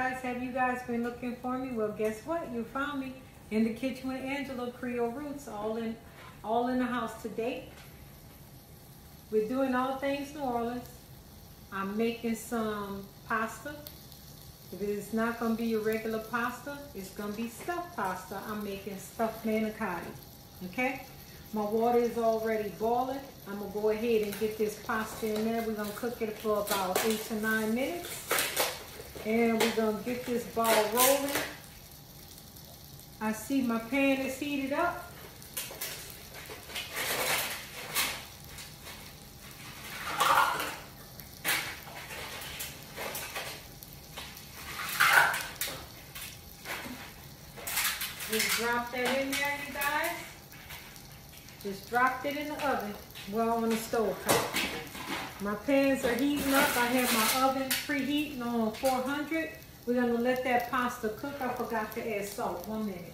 guys. Have you guys been looking for me? Well, guess what? You found me in the kitchen with Angela, Creole Roots, all in the house today. We're doing all things New Orleans. I'm making some pasta. If it's not going to be your regular pasta, it's going to be stuffed pasta. I'm making stuffed manicotti. Okay? My water is already boiling. I'm going to go ahead and get this pasta in there. We're going to cook it for about 8 to 9 minutes. And we're going to get this ball rolling. I see my pan is heated up. Just drop that in there, you guys. Just dropped it in the oven. Well, on the stove top. My pans are heating up. I have my oven preheating on 400. We're going to let that pasta cook. I forgot to add salt. 1 minute.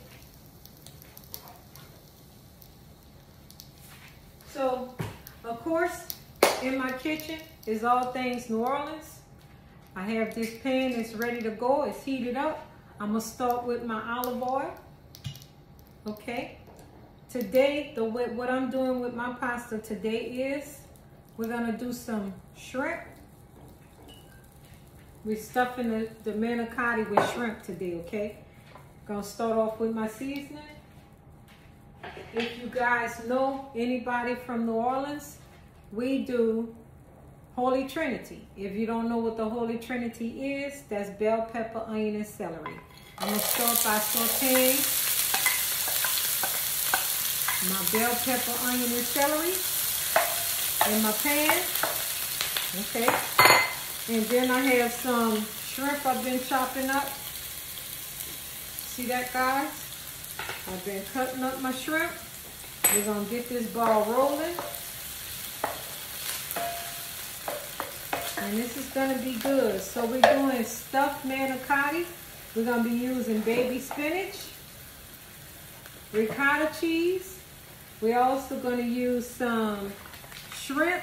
So, of course, in my kitchen is all things New Orleans. I have this pan that's ready to go. It's heated up. I'm going to start with my olive oil. Okay. Today, what I'm doing with my pasta today is we're going to do some shrimp. We're stuffing the manicotti with shrimp today, okay? Going to start off with my seasoning. If you guys know anybody from New Orleans, we do Holy Trinity. If you don't know what the Holy Trinity is, that's bell pepper, onion, and celery. I'm going to start by sauteing my bell pepper, onion, and celery in my pan. Okay. And then I have some shrimp I've been chopping up. See that, guys? I've been cutting up my shrimp. We're going to get this ball rolling. And this is going to be good. So we're doing stuffed manicotti. We're going to be using baby spinach, ricotta cheese. We're also going to use some shrimp,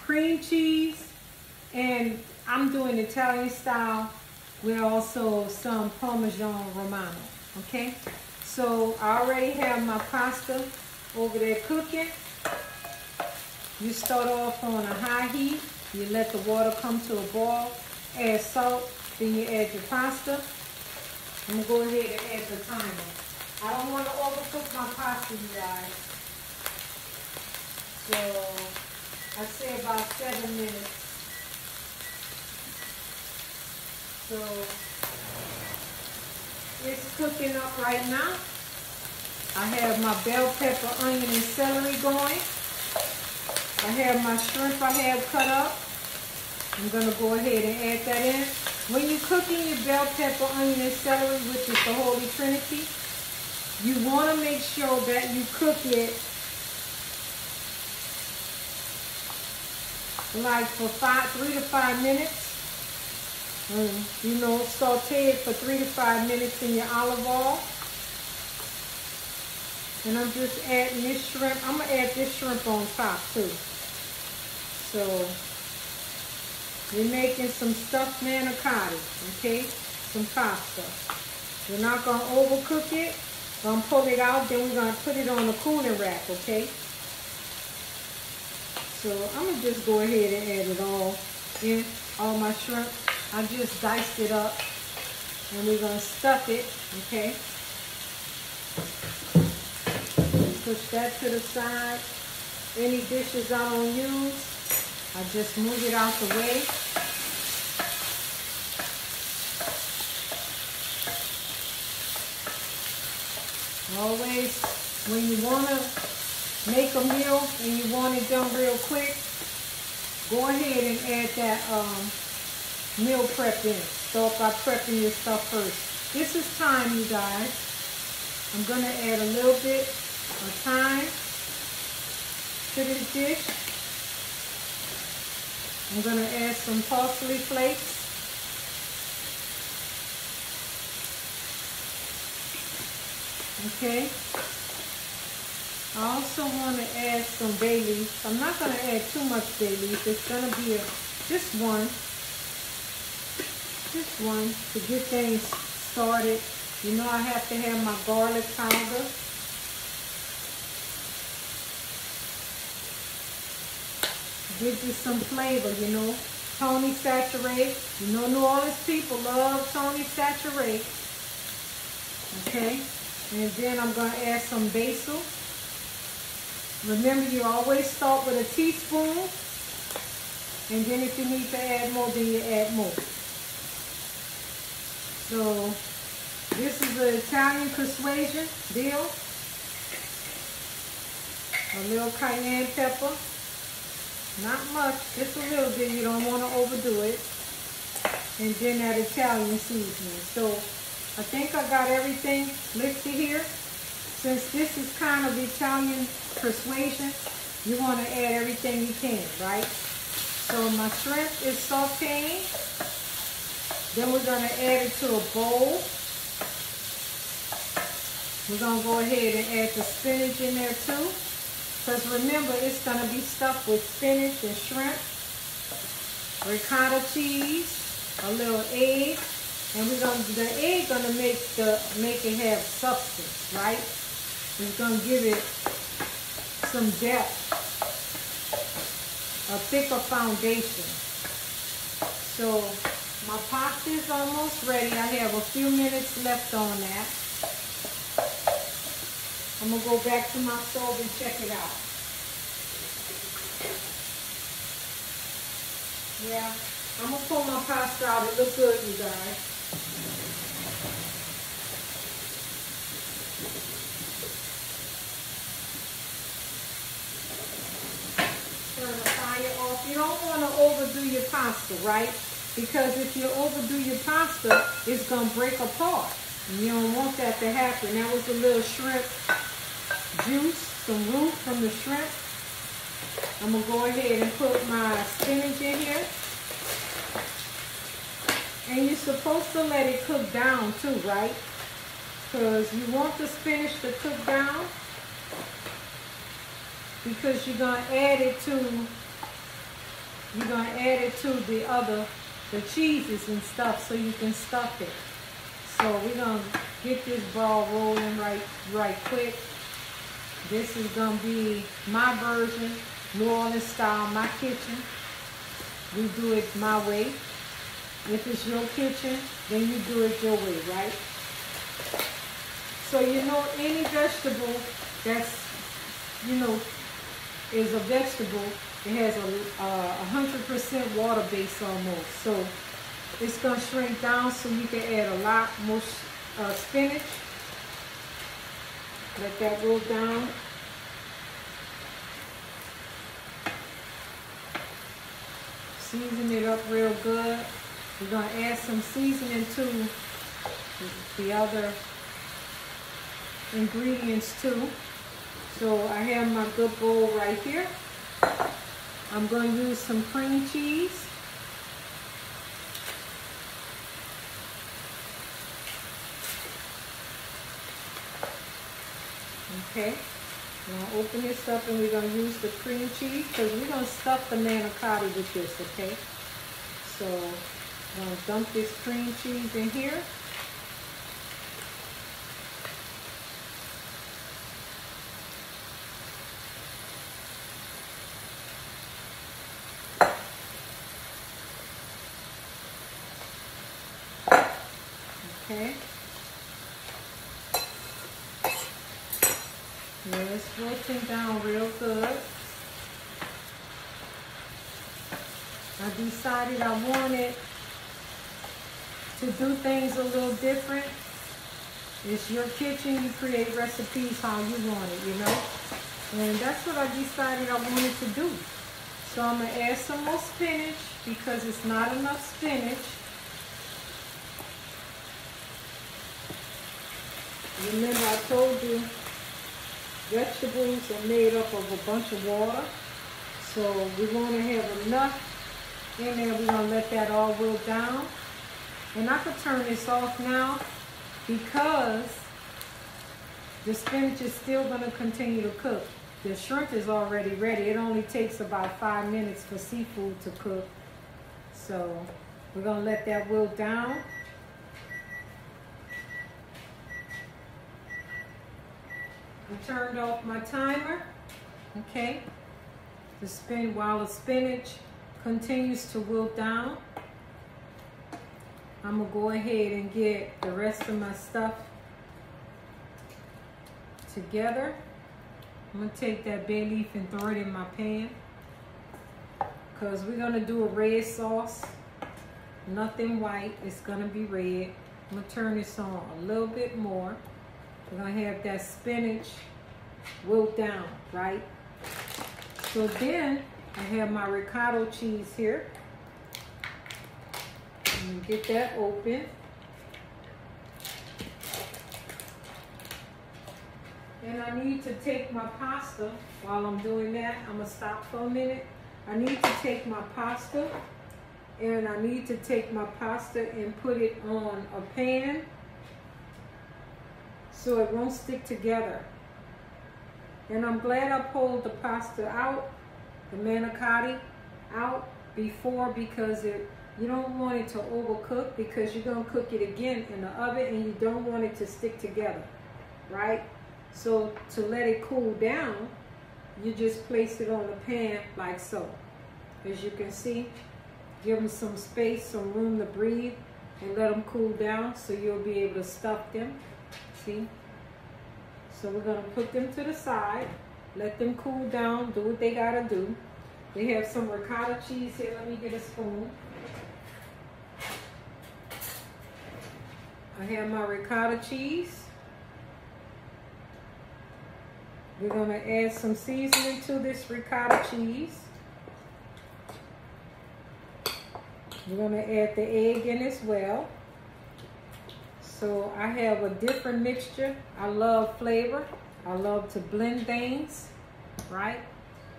cream cheese, and I'm doing Italian style with also some Parmesan Romano, okay? So I already have my pasta over there cooking. You start off on a high heat. You let the water come to a boil. Add salt, then you add your pasta. I'm going to go ahead and add the timer. I don't want to overcook my pasta, you guys. So I say about 7 minutes. So it's cooking up right now. I have my bell pepper, onion, and celery going. I have my shrimp I have cut up. I'm going to go ahead and add that in. When you're cooking your bell pepper, onion, and celery, which is the Holy Trinity, you want to make sure that you cook it like for 3 to 5 minutes. You know, saute it for 3 to 5 minutes in your olive oil. And I'm just adding this shrimp. I'm going to add this shrimp on top too. So, we're making some stuffed manicotti, okay? Some pasta. We're not going to overcook it. We're going to pull it out, then we're going to put it on a cooling rack, okay? So, I'm going to just go ahead and add it all in, all my shrimp. I just diced it up, and we're going to stuff it, okay? Push that to the side. Any dishes I don't use, I just move it out the way. Always, when you want to make a meal and you want it done real quick, go ahead and add that meal prep in. Start by prepping your stuff first. This is thyme, you guys. I'm going to add a little bit of thyme to this dish. I'm going to add some parsley flakes. Okay. I also want to add some bayleaf. I'm not going to add too much bayleaf. It's going to be just one. fastest one to get things started. You know I have to have my garlic powder. Gives you some flavor, you know. Tony Saturé. You know New Orleans people love Tony Saturé. Okay. And then I'm going to add some basil. Remember, you always start with a teaspoon. And then if you need to add more, then you add more. So, this is the Italian persuasion deal. A little cayenne pepper. Not much, just a little bit. You don't want to overdo it. And then that Italian seasoning. So, I think I got everything listed here. Since this is kind of Italian persuasion, you want to add everything you can, right? So my shrimp is sauteing. Then we're going to add it to a bowl. We're going to go ahead and add the spinach in there too. Because remember, it's going to be stuffed with spinach and shrimp, ricotta cheese, a little egg. And the egg gonna make it have substance, right? It's gonna give it some depth, a thicker foundation. So my pasta is almost ready. I have a few minutes left on that. I'm gonna go back to my stove and check it out. Yeah, I'm gonna pull my pasta out. It looks good, you guys. Turn the fire off. You don't want to overdo your pasta, right? Because if you overdo your pasta, it's going to break apart. And you don't want that to happen. That was a little shrimp juice, some root from the shrimp. I'm going to go ahead and put my spinach in here. And you're supposed to let it cook down too, right? Because you want the spinach to cook down. Because you're gonna add it to the cheeses and stuff, so you can stuff it. So we're gonna get this ball rolling right quick. This is gonna be my version, New Orleans style, my kitchen. We do it my way. If it's your kitchen, then you do it your way, right? So you know, any vegetable that's, you know, is a vegetable, it has a 100% water base almost. So it's gonna shrink down so you can add a lot more spinach. Let that roll down. Season it up real good. We're going to add some seasoning to the other ingredients too. So I have my good bowl right here. I'm going to use some cream cheese. Okay. I'm going to open this up and we're going to use the cream cheese because we're going to stuff the manicotti with this, okay? So I'm going to dump this cream cheese in here. Okay. Yeah, it's roasting down real good. I decided I wanted to do things a little different. It's your kitchen, you create recipes how you want it, you know? And that's what I decided I wanted to do. So I'm going to add some more spinach because it's not enough spinach. Remember I told you, vegetables are made up of a bunch of water. So we want to have enough in there. We're going to let that all roll down. And I could turn this off now because the spinach is still going to continue to cook. The shrimp is already ready. It only takes about 5 minutes for seafood to cook. So We're gonna let that wilt down. I turned off my timer, okay? While the spinach continues to wilt down, I'm gonna go ahead and get the rest of my stuff together. I'm gonna take that bay leaf and throw it in my pan, because we're gonna do a red sauce. Nothing white, it's gonna be red. I'm gonna turn this on a little bit more. We're gonna have that spinach wilt down, right? So then I have my ricotta cheese here. I'm gonna get that open. And I need to take my pasta. While I'm doing that, I'm gonna stop for a minute. I need to take my pasta, and I need to take my pasta and put it on a pan so it won't stick together. And I'm glad I pulled the pasta out, the manicotti out before, because you don't want it to overcook, because you're gonna cook it again in the oven and you don't want it to stick together, right? So to let it cool down, you just place it on the pan like so. As you can see, give them some space, some room to breathe, and let them cool down so you'll be able to stuff them. See? So we're gonna put them to the side, let them cool down, do what they gotta do. They have some ricotta cheese here. Let me get a spoon. I have my ricotta cheese. We're gonna add some seasoning to this ricotta cheese. We're gonna add the egg in as well. So I have a different mixture. I love flavor. I love to blend things, right?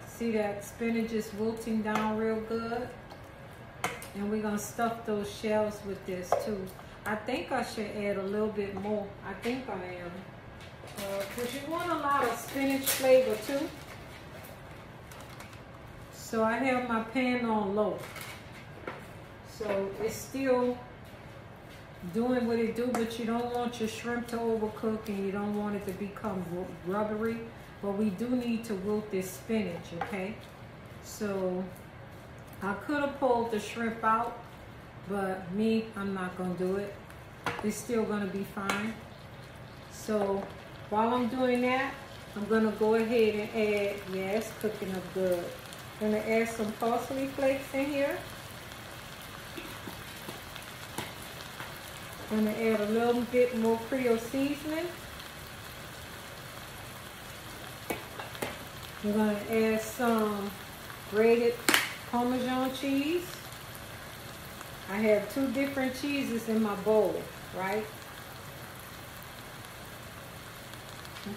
See that spinach is wilting down real good. And we're gonna stuff those shells with this too. I think I should add a little bit more. I think I am. Because you want a lot of spinach flavor too. So I have my pan on low. So it's still doing what it do, but you don't want your shrimp to overcook and you don't want it to become rubbery. But we do need to wilt this spinach, okay? So I could have pulled the shrimp out, but I'm not gonna do it. It's still gonna be fine. So while I'm doing that, I'm gonna go ahead and add, yeah, it's cooking up good. I'm gonna add some parsley flakes in here. I'm gonna add a little bit more Creole seasoning. We're gonna add some grated Parmesan cheese. I have 2 different cheeses in my bowl, right?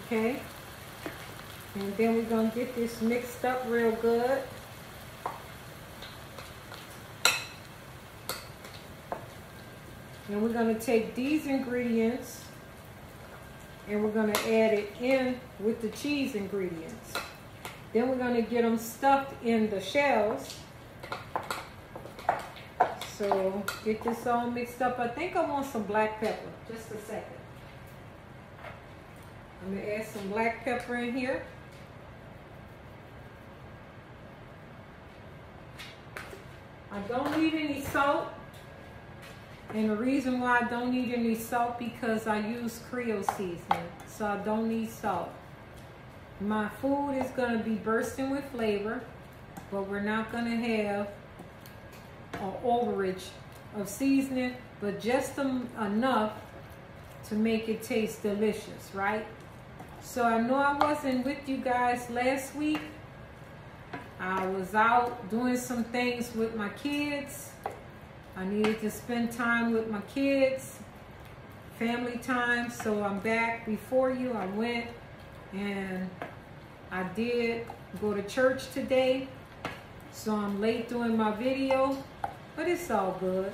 Okay. And then we're gonna get this mixed up real good. And we're gonna take these ingredients and we're gonna add it in with the cheese ingredients. Then we're gonna get them stuffed in the shells. So get this all mixed up. I think I want some black pepper. Just a second. I'm gonna add some black pepper in here. I don't need any salt. And the reason why I don't need any salt, because I use Creole seasoning. So I don't need salt. My food is gonna be bursting with flavor, but we're not gonna have an overage of seasoning, but just enough to make it taste delicious, right? So I know I wasn't with you guys last week. I was out doing some things with my kids. I needed to spend time with my kids, family time, so I'm back before you. I went and I did go to church today, so I'm late doing my video, but it's all good.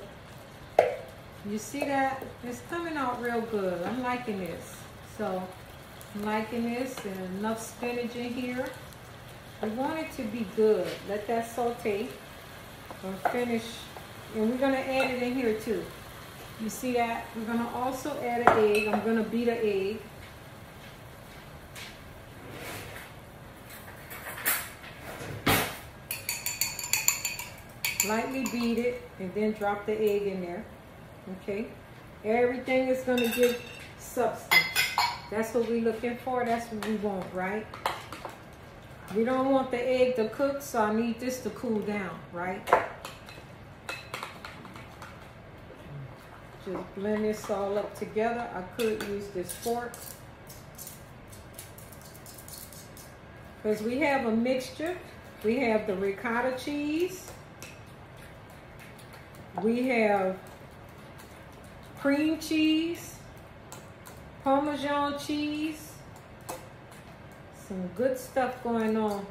You see that? It's coming out real good. I'm liking this. So I'm liking this, and enough spinach in here. We want it to be good. Let that saute. I'll finish And we're gonna add it in here too. You see that? We're gonna also add an egg. I'm gonna beat an egg. Lightly beat it and then drop the egg in there. Okay? Everything is gonna give substance. That's what we're looking for. That's what we want, right? We don't want the egg to cook, so I need this to cool down, right? Just blend this all up together. I could use this fork. Because we have a mixture. We have the ricotta cheese. We have cream cheese, Parmesan cheese. Some good stuff going on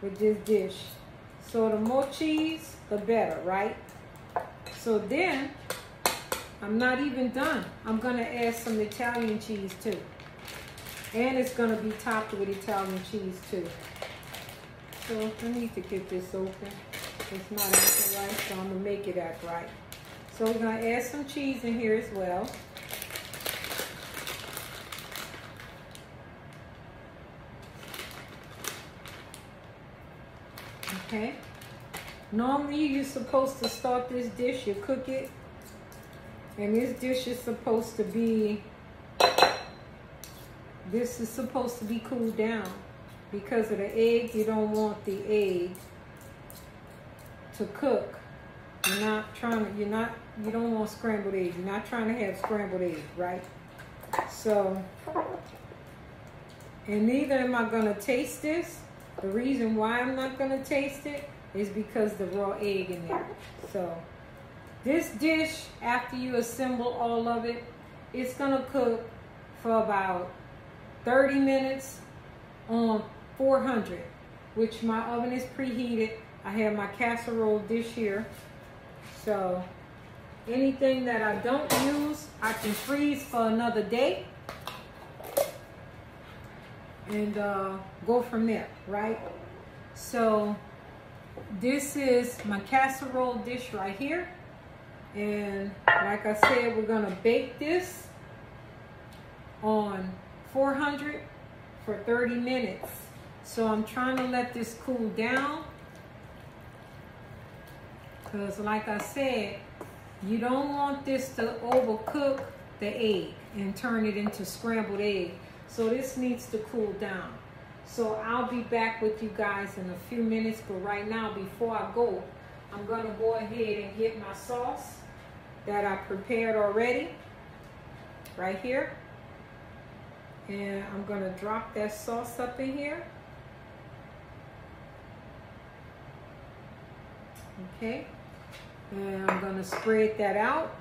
with this dish. So the more cheese, the better, right? So then, I'm not even done. I'm gonna add some Italian cheese too. And it's gonna be topped with Italian cheese too. So I need to get this open. It's not acting right, so I'm gonna make it act right. So we're gonna add some cheese in here as well. Okay. Normally you're supposed to start this dish, you cook it, and this dish is supposed to be, cooled down. Because of the egg, you don't want the egg to cook. You don't want scrambled eggs. You're not trying to have scrambled eggs, right? So, and neither am I gonna taste this. The reason why I'm not gonna taste it is because the raw egg in there. So, this dish, after you assemble all of it, it's gonna cook for about 30 minutes on 400, which my oven is preheated. I have my casserole dish here. So anything that I don't use, I can freeze for another day and go from there, right? So this is my casserole dish right here. And like I said, we're gonna bake this on 400 for 30 minutes. So I'm trying to let this cool down, because like I said, you don't want this to overcook the egg and turn it into scrambled egg. So this needs to cool down. So I'll be back with you guys in a few minutes, but right now, before I go, I'm gonna go ahead and get my sauce that I prepared already, right here. And I'm gonna drop that sauce up in here. Okay, and I'm gonna spread that out,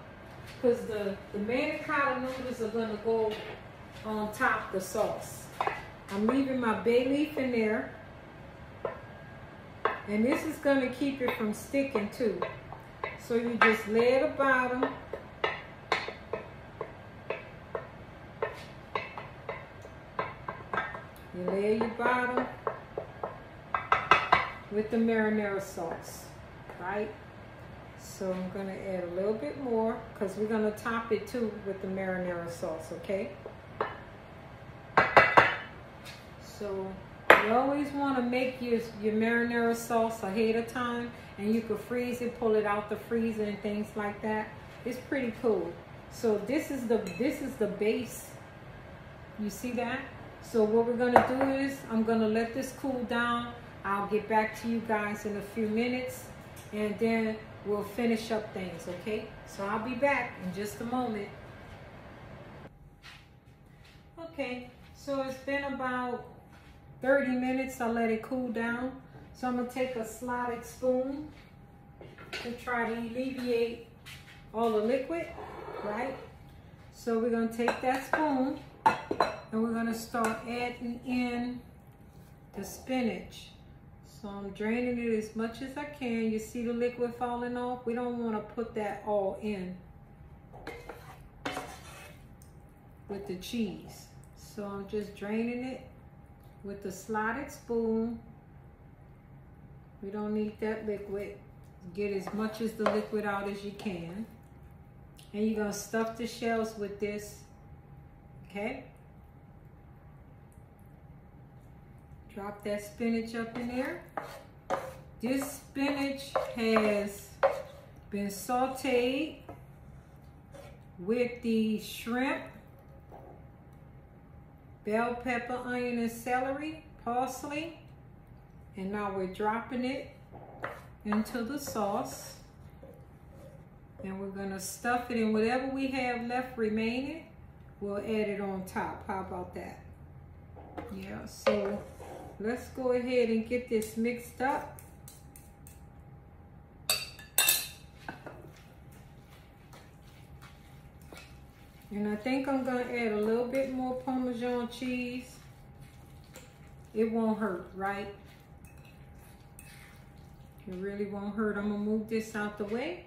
because the manicotti noodles are gonna go on top of the sauce. I'm leaving my bay leaf in there, and this is gonna keep it from sticking too. So you just lay the bottom, you lay your bottom with the marinara sauce, right? So I'm gonna add a little bit more, because we're gonna top it too with the marinara sauce, okay? So you always wanna make your marinara sauce ahead of time, and you can freeze it, pull it out the freezer and things like that. It's pretty cool. So this is the base. You see that? So what we're gonna do is, I'm gonna let this cool down. I'll get back to you guys in a few minutes, and then we'll finish up things, okay? So I'll be back in just a moment. Okay, so it's been about 30 minutes. I let it cool down. So I'm gonna take a slotted spoon to try to alleviate all the liquid, right? So we're gonna take that spoon and we're gonna start adding in the spinach. So I'm draining it as much as I can. You see the liquid falling off? We don't want to put that all in with the cheese. So I'm just draining it with the slotted spoon. We don't need that liquid. Get as much as the liquid out as you can. And you're gonna stuff the shells with this, okay? Drop that spinach up in there. This spinach has been sauteed with the shrimp, bell pepper, onion, and celery, parsley. And now we're dropping it into the sauce. And we're gonna stuff it in whatever we have left remaining. We'll add it on top. How about that? Yeah, so let's go ahead and get this mixed up. And I think I'm gonna add a little bit more Parmesan cheese. It won't hurt, right? It really won't hurt. I'm gonna move this out the way.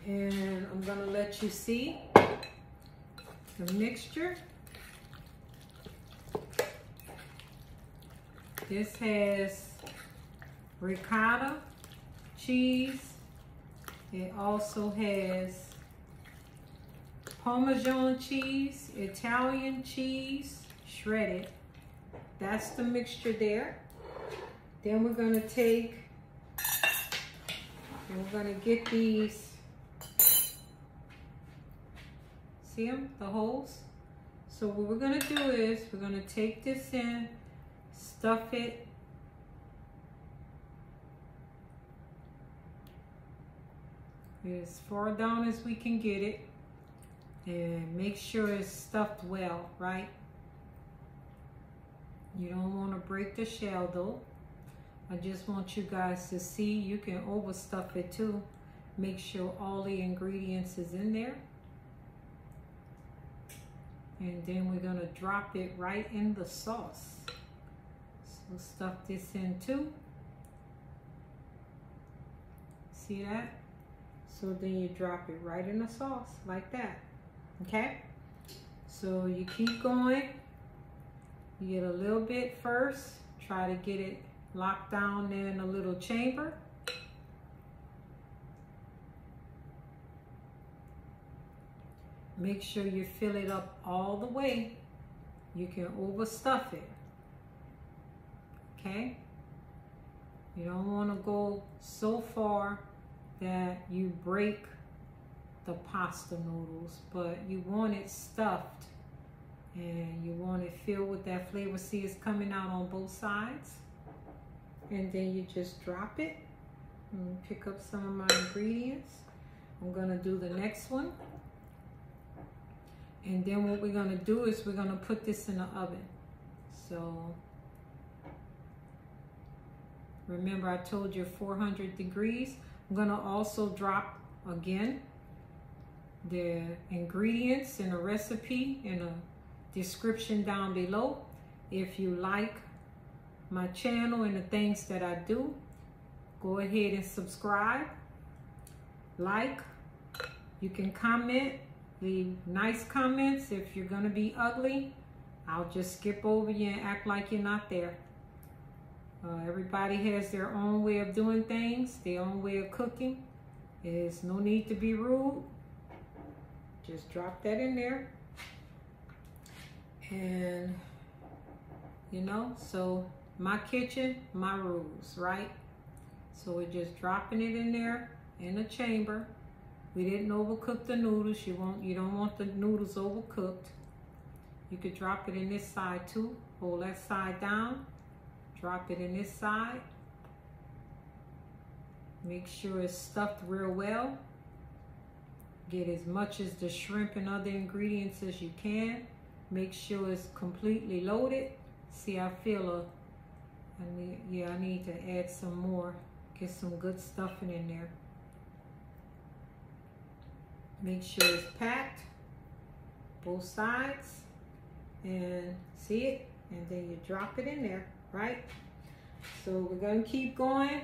And I'm gonna let you see the mixture. This has ricotta cheese. It also has Parmesan cheese, Italian cheese, shredded. That's the mixture there. Then we're gonna take, and we're gonna get these, see them, the holes? So what we're gonna do is, we're gonna take this in, stuff it as far down as we can get it, and make sure it's stuffed well, right? You don't want to break the shell though. I just want you guys to see you can overstuff it too. Make sure all the ingredients is in there. And then we're gonna drop it right in the sauce. So stuff this in too. See that? So then you drop it right in the sauce like that, okay? So you keep going. You get a little bit first. Try to get it locked down there in a little chamber. Make sure you fill it up all the way. You can overstuff it, okay? You don't want to go so far that you break the pasta noodles, but you want it stuffed and you want it filled with that flavor. See, it's coming out on both sides. And then you just drop it and pick up some of my ingredients. I'm gonna do the next one. And then what we're gonna do is we're gonna put this in the oven. So remember I told you 400 degrees. I'm gonna also drop again the ingredients and a recipe in a description down below. If you like my channel and the things that I do, go ahead and subscribe, like. You can comment, leave nice comments. If you're gonna be ugly, I'll just skip over you and act like you're not there. Everybody has their own way of doing things, their own way of cooking. There's no need to be rude. Just drop that in there. And, you know, so my kitchen, my rules, right? So we're just dropping it in there in the chamber. We didn't overcook the noodles. You don't want the noodles overcooked. You could drop it in this side too. Hold that side down. Drop it in this side. Make sure it's stuffed real well. Get as much as the shrimp and other ingredients as you can. Make sure it's completely loaded. See, I feel I need to add some more. Get some good stuffing in there. Make sure it's packed, both sides, and see it, and then you drop it in there, right? So we're gonna keep going.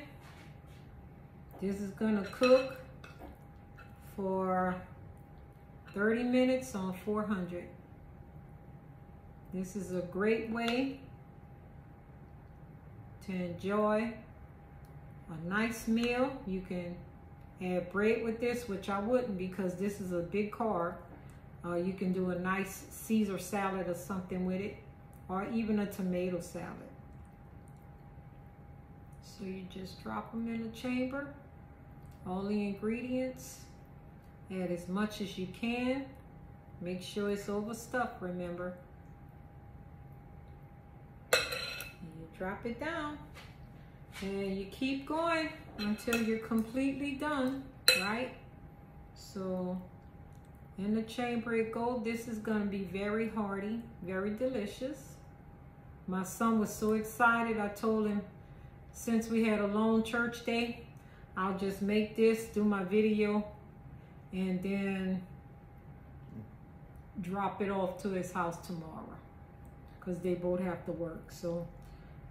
This is gonna cook for 30 minutes on 400. This is a great way to enjoy a nice meal. You can add bread with this, which I wouldn't because this is a big carb. You can do a nice Caesar salad or something with it, or even a tomato salad. So you just drop them in the chamber, all the ingredients, add as much as you can. Make sure it's overstuffed, remember. And you drop it down, and you keep going until you're completely done, right? So in the chamber it goes. This is gonna be very hearty, very delicious. My son was so excited. I told him, since we had a lone church day, I'll just make this, do my video, and then drop it off to his house tomorrow, because they both have to work. So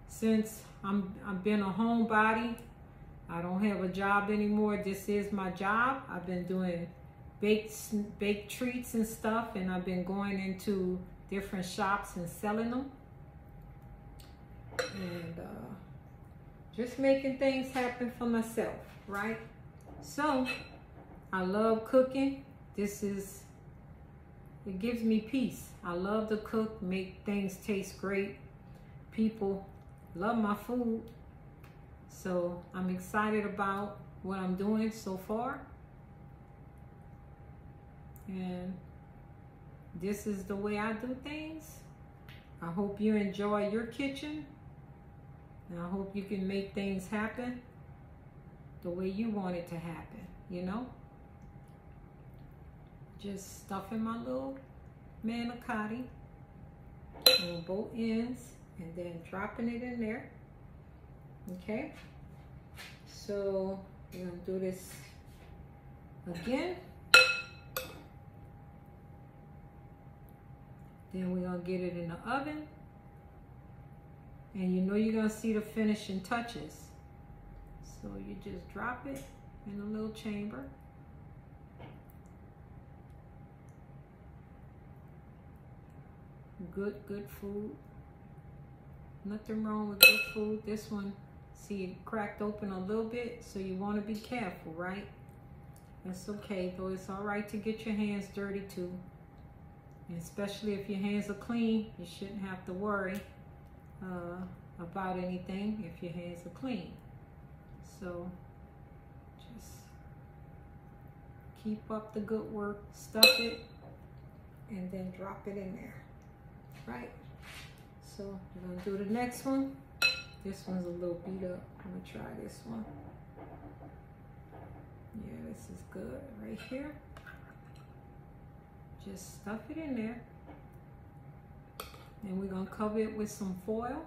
since I've been a homebody, I don't have a job anymore. This is my job. I've been doing baked treats and stuff, and I've been going into different shops and selling them, and just making things happen for myself, right? So I love cooking. It gives me peace. I love to cook, make things taste great. People love my food. So I'm excited about what I'm doing so far. And this is the way I do things. I hope you enjoy your kitchen. And I hope you can make things happen the way you want it to happen, you know? Just stuffing my little manicotti on both ends and then dropping it in there. Okay? So we're gonna do this again. Then we're gonna get it in the oven. And you know you're gonna see the finishing touches. So you just drop it in a little chamber. Good food. Nothing wrong with good food. This one, see, it cracked open a little bit, so you want to be careful, right? That's okay, though. It's all right to get your hands dirty too. And especially if your hands are clean, you shouldn't have to worry about anything if your hands are clean. So just keep up the good work, stuff it, and then drop it in there, right? So we're gonna do the next one. This one's a little beat up. I'm gonna try this one. Yeah, this is good right here. Just stuff it in there. And we're gonna cover it with some foil.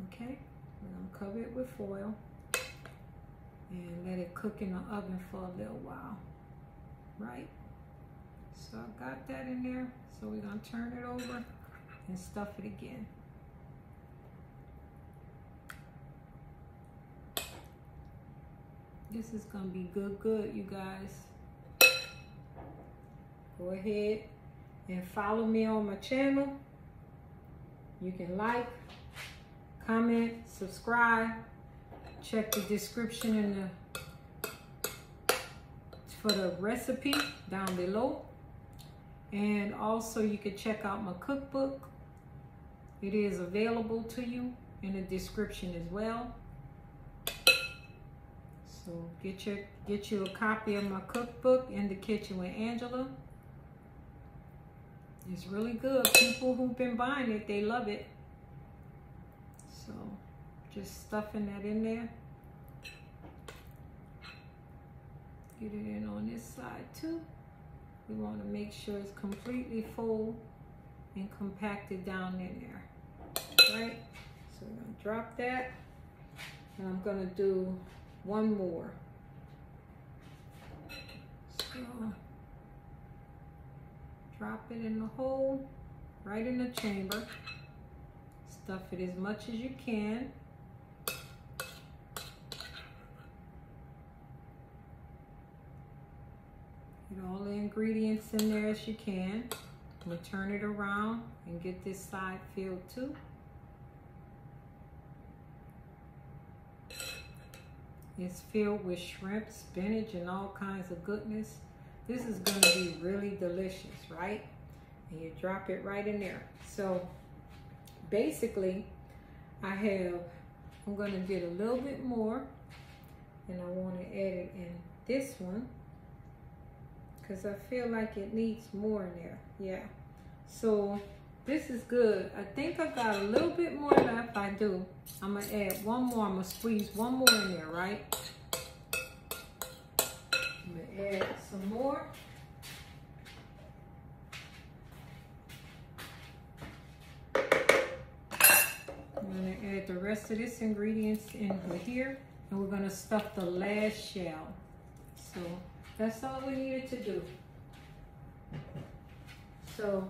Okay, we're gonna cover it with foil and let it cook in the oven for a little while, right? So I got that in there. So we're gonna turn it over and stuff it again. This is gonna be good, you guys. Go ahead and follow me on my channel. You can like, comment, subscribe. Check the description for the recipe down below. And also you can check out my cookbook. It is available to you in the description as well. So get you a copy of my cookbook, In the Kitchen with Angela. It's really good. People who've been buying it, they love it. So just stuffing that in there. Get it in on this side too. We want to make sure it's completely full and compacted down in there, right? So we're gonna drop that, and I'm gonna do one more. So drop it in the hole, right in the chamber. Stuff it as much as you can. Get all the ingredients in there as you can. I'm gonna turn it around and get this side filled too. It's filled with shrimp, spinach, and all kinds of goodness. This is gonna be really delicious, right? And you drop it right in there. So basically, I'm gonna get a little bit more, and I wanna add it in this one, because I feel like it needs more in there. Yeah, so this is good. I think I got a little bit more left. I do. I'm gonna add one more. I'm gonna squeeze one more in there, right? I'm gonna add some more. I'm gonna add the rest of this ingredients in here, and we're gonna stuff the last shell. So that's all we needed to do. So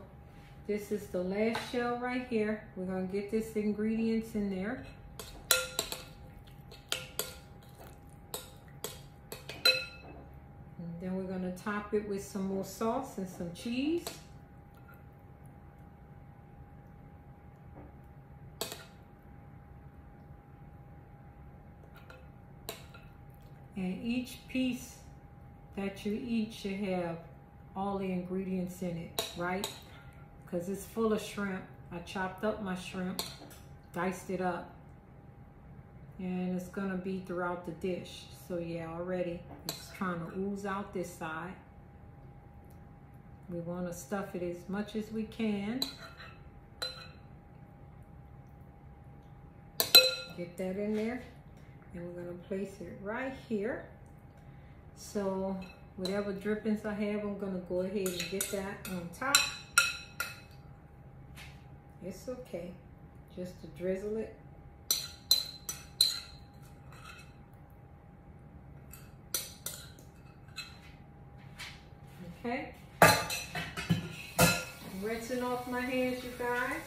this is the last shell right here. We're gonna get this ingredients in there. And then we're gonna top it with some more sauce and some cheese. And each piece that you eat should have all the ingredients in it, right? Because it's full of shrimp. I chopped up my shrimp, diced it up, and it's gonna be throughout the dish. So yeah, already it's trying to ooze out this side. We wanna stuff it as much as we can. Get that in there. And we're gonna place it right here. So whatever drippings I have, I'm gonna go ahead and get that on top. It's okay, just to drizzle it. Okay. I'm rinsing off my hands, you guys.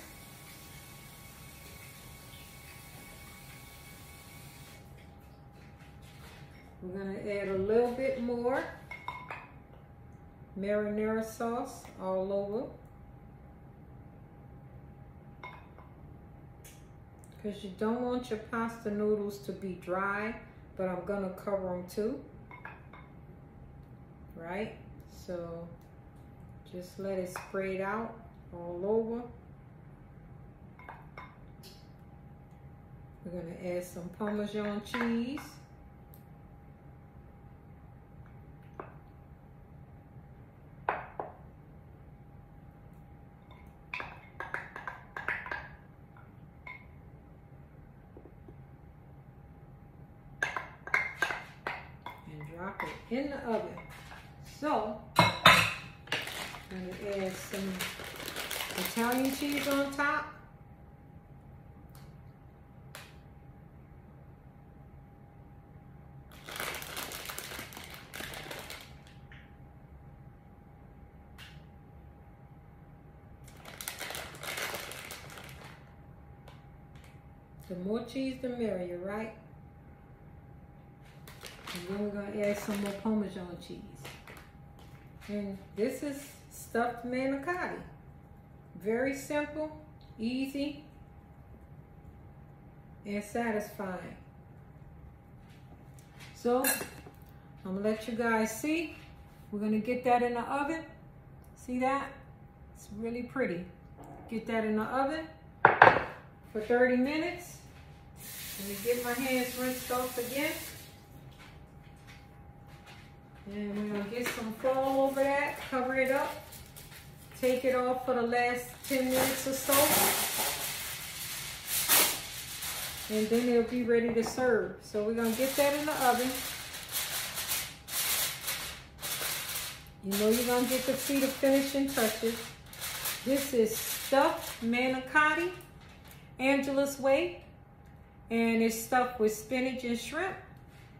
We're gonna add a little bit more marinara sauce all over, because you don't want your pasta noodles to be dry, but I'm gonna cover them too, right? So just let it spread out all over. We're gonna add some Parmesan cheese. Drop it in the oven. So I'm going to add some Italian cheese on top. The more cheese, the merrier, right? And then we're gonna add some more Parmesan cheese. And this is stuffed manicotti. Very simple, easy, and satisfying. So I'm gonna let you guys see. We're gonna get that in the oven. See that? It's really pretty. Get that in the oven for 30 minutes. Let me get my hands rinsed off again. And we're gonna get some foil over that, cover it up, take it off for the last 10 minutes or so. And then it'll be ready to serve. So we're gonna get that in the oven. You know you're gonna get to see the finishing touches. This is stuffed manicotti, Angela's way, and it's stuffed with spinach and shrimp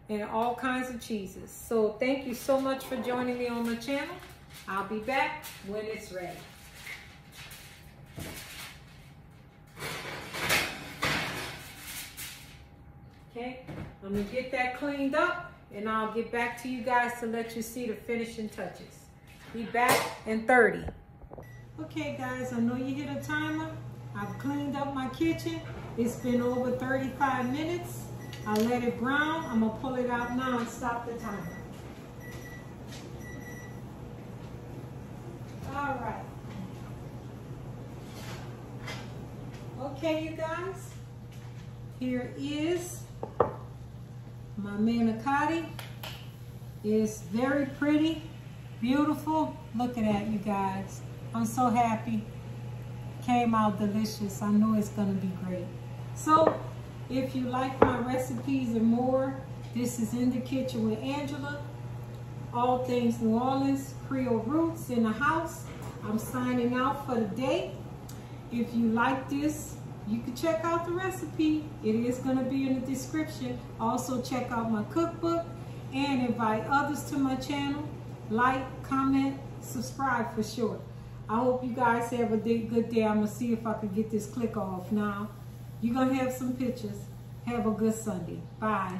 and all kinds of cheeses. So thank you so much for joining me on my channel. I'll be back when it's ready. Okay, I'm gonna get that cleaned up and I'll get back to you guys to let you see the finishing touches. Be back in 30. Okay. Okay guys, I know you hit a timer. I've cleaned up my kitchen. It's been over 35 minutes. I let it brown. I'm gonna pull it out now and stop the timer. All right. Okay, you guys, here is my manicotti. It's very pretty, beautiful. Look at that, you guys. I'm so happy. Came out delicious. I know it's gonna be great. So, if you like my recipes and more, this is In the Kitchen with Angela. All things New Orleans, Creole roots in the house. I'm signing out for the day. If you like this, you can check out the recipe. It is going to be in the description. Also check out my cookbook and invite others to my channel. Like, comment, subscribe for sure. I hope you guys have a good day. I'm going to see if I can get this click off now. You're going to have some pictures. Have a good Sunday. Bye.